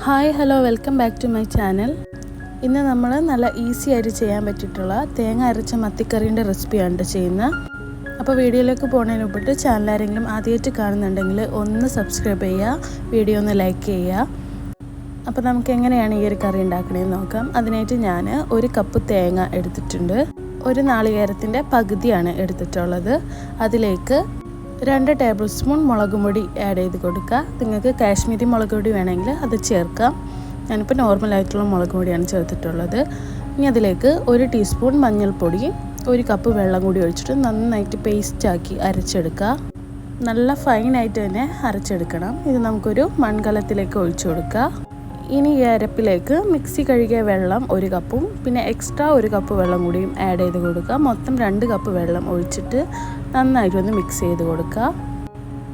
Hi hello welcome back to my channel. ഇന്ന് നമ്മൾ നല്ല ഈസി ആയിട്ട് ചെയ്യാൻ പറ്റിയിട്ടുള്ള തേങ്ങ അരച്ച മത്തിക്കറീൻ്റെ റെസിപ്പിയാണ് ചെയ്യുന്നത്. അപ്പോൾ വീഡിയോയിലേക്ക് പോകുന്നതിന് മുമ്പിട്ട് ചാനൽ ആരെങ്കിലും ആദ്യമായിട്ട് കാണുന്നുണ്ടെങ്കിൽ ഒന്ന് സബ്സ്ക്രൈബ് ചെയ്യുക, വീഡിയോ ഒന്ന് ലൈക്ക് ചെയ്യുക. അപ്പോൾ നമുക്ക് എങ്ങനെയാണ് ഈ ഒരു കറി ഉണ്ടാക്കണമെന്ന് നോക്കാം. അതിനായിട്ട് ഞാൻ 1 കപ്പ് തേങ്ങ എടുത്തിട്ടുണ്ട്. 1 നാളികേരത്തിൻ്റെ പകുതിയാണ് എടുത്തിട്ടുള്ളത്. അതിലേക്ക് 2 ടേബിൾ സ്പൂൺ മുളക് പൊടി ആഡ് ചെയ്ത് കൊടുക്കുക. നിങ്ങൾക്ക് കാശ്മീരി മുളക് പൊടി വേണമെങ്കിൽ അത് ചേർക്കാം. ഞാനിപ്പോൾ നോർമലായിട്ടുള്ള മുളക് പൊടിയാണ് ചേർത്തിട്ടുള്ളത്. ഇനി അതിലേക്ക് 1 ടീസ്പൂൺ മഞ്ഞൾപ്പൊടി, 1 കപ്പ് വെള്ളം കൂടി ഒഴിച്ചിട്ട് നന്നായിട്ട് പേസ്റ്റാക്കി അരച്ചെടുക്കുക. നല്ല ഫൈനായിട്ട് തന്നെ അരച്ചെടുക്കണം. ഇത് നമുക്കൊരു മൺകലത്തിലേക്ക് ഒഴിച്ചു കൊടുക്കുക. ഇനി ഈ അരപ്പിലേക്ക് മിക്സി കഴുകിയ വെള്ളം 1 കപ്പും പിന്നെ എക്സ്ട്രാ 1 കപ്പ് വെള്ളം കൂടിയും ആഡ് ചെയ്ത് കൊടുക്കുക. മൊത്തം 2 കപ്പ് വെള്ളം ഒഴിച്ചിട്ട് നന്നായിട്ടൊന്ന് മിക്സ് ചെയ്ത് കൊടുക്കുക.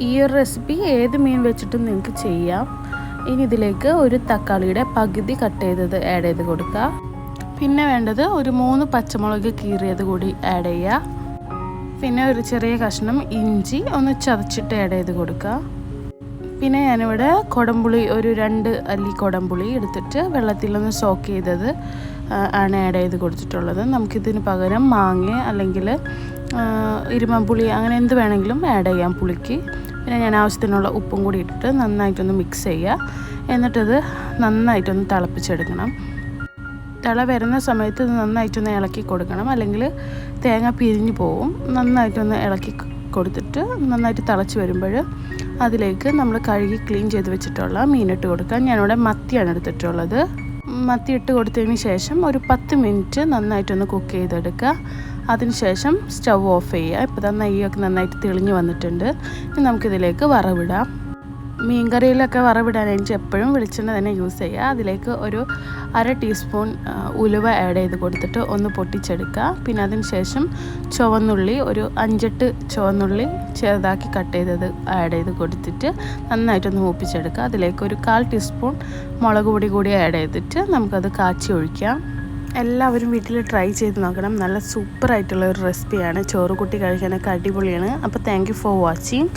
ഈ ഒരു റെസിപ്പി ഏത് മീൻ വെച്ചിട്ടും നിങ്ങൾക്ക് ചെയ്യാം. ഇനി ഇതിലേക്ക് 1 തക്കാളിയുടെ പകുതി കട്ട് ചെയ്തത് ആഡ് ചെയ്ത് കൊടുക്കുക. പിന്നെ വേണ്ടത് ഒരു 3 പച്ചമുളക് കീറിയത് കൂടി ആഡ് ചെയ്യുക. പിന്നെ ഒരു ചെറിയ കഷ്ണം ഇഞ്ചി ഒന്ന് ചതച്ചിട്ട് ആഡ് ചെയ്ത് കൊടുക്കുക. പിന്നെ ഞാനിവിടെ കുടംപുളി ഒരു 2 അല്ലി കുടംപുളി എടുത്തിട്ട് വെള്ളത്തിലൊന്ന് സോക്ക് ചെയ്തത് ആണ് ആഡ് ചെയ്ത് കൊടുത്തിട്ടുള്ളത്. നമുക്കിതിന് പകരം മാങ്ങ അല്ലെങ്കിൽ ഇരുമ്പുളി അങ്ങനെ എന്ത് വേണമെങ്കിലും ആഡ് ചെയ്യാം പുളിക്ക്. പിന്നെ ഞാൻ ആവശ്യത്തിനുള്ള ഉപ്പും കൂടി ഇട്ടിട്ട് നന്നായിട്ടൊന്ന് മിക്സ് ചെയ്യുക. എന്നിട്ടത് നന്നായിട്ടൊന്ന് തിളപ്പിച്ചെടുക്കണം. തിള വരുന്ന സമയത്ത് ഇത് നന്നായിട്ടൊന്ന് ഇളക്കി കൊടുക്കണം, അല്ലെങ്കിൽ തേങ്ങ പിരിഞ്ഞു പോവും. നന്നായിട്ടൊന്ന് ഇളക്കി കൊടുത്തിട്ട് നന്നായിട്ട് തിളച്ച് വരുമ്പോൾ അതിലേക്ക് നമ്മൾ കഴുകി ക്ലീൻ ചെയ്ത് വെച്ചിട്ടുള്ള മീനിട്ട് കൊടുക്കുക. ഞാനിവിടെ മത്തിയാണ് എടുത്തിട്ടുള്ളത്. മത്തി ഇട്ട് കൊടുത്തതിന് ശേഷം ഒരു 10 മിനിറ്റ് നന്നായിട്ടൊന്ന് കുക്ക് ചെയ്തെടുക്കുക. അതിനുശേഷം സ്റ്റൗ ഓഫ് ചെയ്യുക. ഇപ്പോൾ നെയ്യൊക്കെ നന്നായിട്ട് തെളിഞ്ഞ് വന്നിട്ടുണ്ട്. ഇനി നമുക്കിതിലേക്ക് വറവിടാം. മീൻ കറിയിലൊക്കെ വറവിടാനായിട്ട് എപ്പോഴും വെളിച്ചെണ്ണ തന്നെ യൂസ് ചെയ്യുക. അതിലേക്ക് ഒരു 1/2 ടീസ്പൂൺ ഉലുവ ആഡ് ചെയ്ത് കൊടുത്തിട്ട് ഒന്ന് പൊട്ടിച്ചെടുക്കുക. പിന്നെ അതിന് ശേഷം ചുവന്നുള്ളി ഒരു 5-8 ചുവന്നുള്ളി ചെറുതാക്കി കട്ട് ചെയ്തത് ആഡ് ചെയ്ത് കൊടുത്തിട്ട് നന്നായിട്ടൊന്ന് മൂപ്പിച്ചെടുക്കുക. അതിലേക്ക് ഒരു 1/4 ടീസ്പൂൺ മുളക് പൊടി കൂടി ആഡ് ചെയ്തിട്ട് നമുക്കത് കാച്ചി ഒഴിക്കാം. എല്ലാവരും വീട്ടിൽ ട്രൈ ചെയ്ത് നോക്കണം. നല്ല സൂപ്പറായിട്ടുള്ള ഒരു റെസിപ്പിയാണ്. ചോറ് കൂട്ടി കഴിക്കാനൊക്കെ അടിപൊളിയാണ്. അപ്പോൾ താങ്ക് യു ഫോർ വാച്ചിങ്.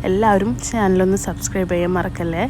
എല്ലാവരും ചാനലൊന്ന് സബ്സ്ക്രൈബ് ചെയ്യാൻ മറക്കല്ലേ.